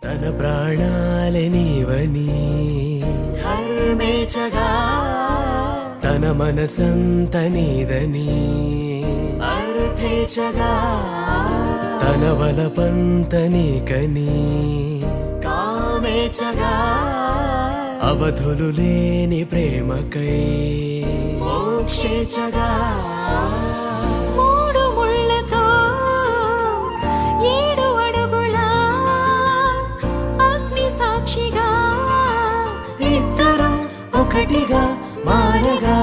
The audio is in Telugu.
తన ప్రాణాలే నీవని ధర్మేచగా తన మనసంత నీదని అర్థేచగా తన వలపంత నీకని కామేచగా అవధులు లేని ప్రేమకై మోక్షేచగా మూడు ముళ్ళతో 7 అడుగుల అగ్ని సాక్షిగా ఇద్దరం ఒకటిగా మారగా